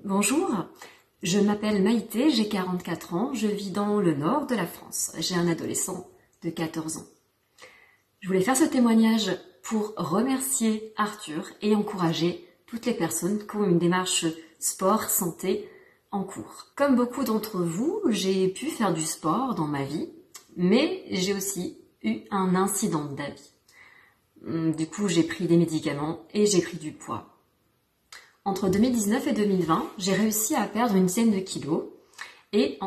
Bonjour, je m'appelle Maïté, j'ai 44 ans, je vis dans le nord de la France. J'ai un adolescent de 14 ans. Je voulais faire ce témoignage pour remercier Arthur et encourager toutes les personnes qui ont une démarche sport, santé en cours. Comme beaucoup d'entre vous, j'ai pu faire du sport dans ma vie, mais j'ai aussi eu un incident de la vie. Du coup, j'ai pris des médicaments et j'ai pris du poids. Entre 2019 et 2020, j'ai réussi à perdre une dizaine de kilos et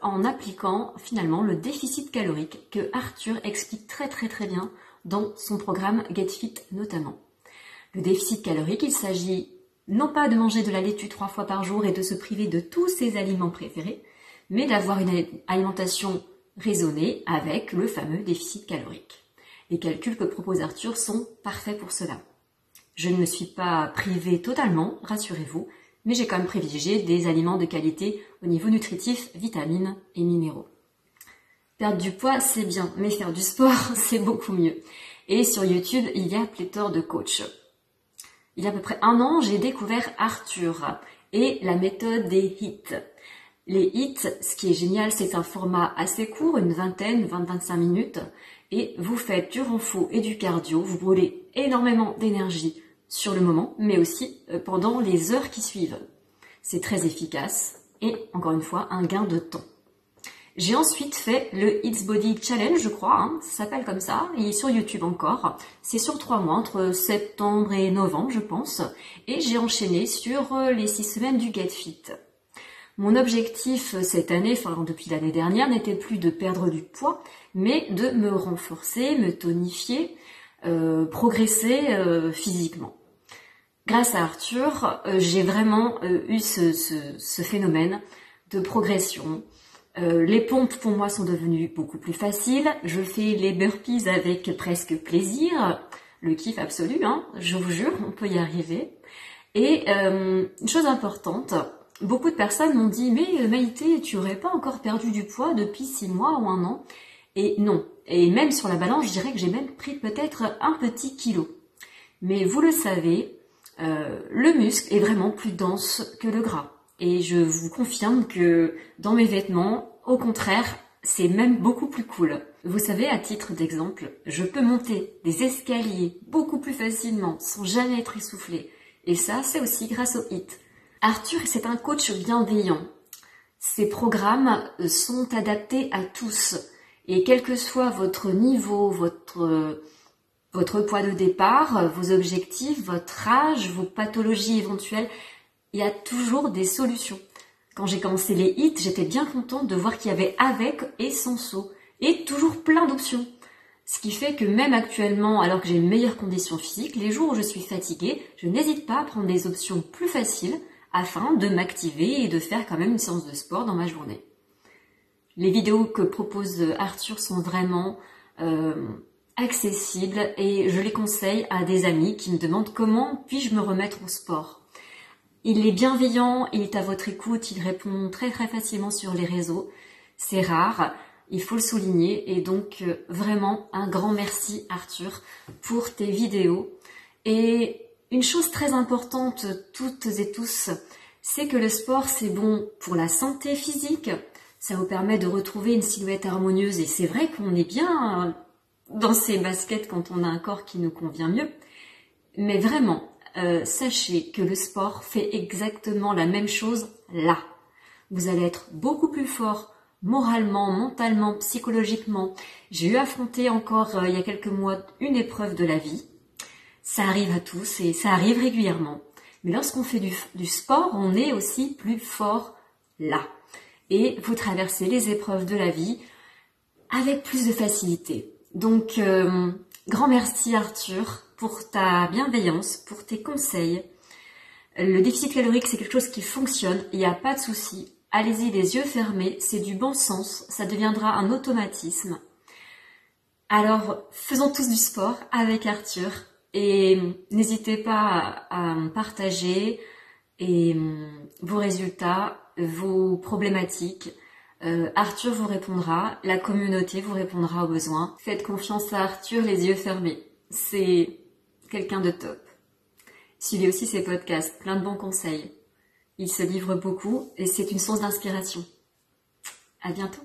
en appliquant finalement le déficit calorique que Arthur explique très bien dans son programme Get Fit notamment. Le déficit calorique, il s'agit non pas de manger de la laitue 3 fois par jour et de se priver de tous ses aliments préférés, mais d'avoir une alimentation raisonnée avec le fameux déficit calorique. Les calculs que propose Arthur sont parfaits pour cela. Je ne me suis pas privée totalement, rassurez-vous, mais j'ai quand même privilégié des aliments de qualité au niveau nutritif, vitamines et minéraux. Perdre du poids, c'est bien, mais faire du sport, c'est beaucoup mieux. Et sur YouTube, il y a pléthore de coachs. Il y a à peu près 1 an, j'ai découvert Arthur et la méthode des HIIT. Les HIIT, ce qui est génial, c'est un format assez court, une vingtaine, 20-25 minutes, et vous faites du renfo et du cardio, vous brûlez énormément d'énergie sur le moment, mais aussi pendant les heures qui suivent. C'est très efficace et, encore une fois, un gain de temps. J'ai ensuite fait le It's Body Challenge, je crois, ça s'appelle comme ça, il est sur YouTube encore. C'est sur 3 mois, entre septembre et novembre, je pense, et j'ai enchaîné sur les 6 semaines du Get Fit. Mon objectif cette année, enfin depuis l'année dernière, n'était plus de perdre du poids, mais de me renforcer, me tonifier, progresser physiquement. Grâce à Arthur, j'ai vraiment eu ce phénomène de progression. Les pompes pour moi sont devenues beaucoup plus faciles. Je fais les burpees avec presque plaisir, le kiff absolu, je vous jure, on peut y arriver. Et une chose importante, beaucoup de personnes m'ont dit « Mais Maïté, tu n'aurais pas encore perdu du poids depuis 6 mois ou 1 an ?» Et non. Et même sur la balance, je dirais que j'ai même pris peut-être un petit kilo. Mais vous le savez, le muscle est vraiment plus dense que le gras. Et je vous confirme que dans mes vêtements, au contraire, c'est même beaucoup plus cool. Vous savez, à titre d'exemple, je peux monter des escaliers beaucoup plus facilement sans jamais être essoufflée. Et ça, c'est aussi grâce au HIIT. Arthur, c'est un coach bienveillant. Ses programmes sont adaptés à tous. Et quel que soit votre niveau, votre poids de départ, vos objectifs, votre âge, vos pathologies éventuelles, il y a toujours des solutions. Quand j'ai commencé les HIIT, j'étais bien contente de voir qu'il y avait avec et sans saut. Et toujours plein d'options. Ce qui fait que même actuellement, alors que j'ai une meilleure condition physique, les jours où je suis fatiguée, je n'hésite pas à prendre des options plus faciles afin de m'activer et de faire quand même une séance de sport dans ma journée. Les vidéos que propose Arthur sont vraiment accessibles et je les conseille à des amis qui me demandent comment puis-je me remettre au sport. Il est bienveillant, il est à votre écoute, il répond très facilement sur les réseaux. C'est rare, il faut le souligner et donc vraiment un grand merci Arthur pour tes vidéos. Et une chose très importante toutes et tous, c'est que le sport c'est bon pour la santé physique. Ça vous permet de retrouver une silhouette harmonieuse et c'est vrai qu'on est bien dans ses baskets quand on a un corps qui nous convient mieux. Mais vraiment, sachez que le sport fait exactement la même chose là. Vous allez être beaucoup plus fort moralement, mentalement, psychologiquement. J'ai eu à affronter encore il y a quelques mois une épreuve de la vie. Ça arrive à tous et ça arrive régulièrement. Mais lorsqu'on fait du sport, on est aussi plus fort là. Et vous traversez les épreuves de la vie avec plus de facilité. Donc, grand merci Arthur pour ta bienveillance, pour tes conseils. Le déficit calorique, c'est quelque chose qui fonctionne, il n'y a pas de souci. Allez-y les yeux fermés, c'est du bon sens, ça deviendra un automatisme. Alors, faisons tous du sport avec Arthur et n'hésitez pas à partager vos résultats, vos problématiques. Arthur vous répondra, la communauté vous répondra aux besoins. Faites confiance à Arthur les yeux fermés. C'est quelqu'un de top. Suivez aussi ses podcasts, plein de bons conseils. Il se livre beaucoup et c'est une source d'inspiration. À bientôt.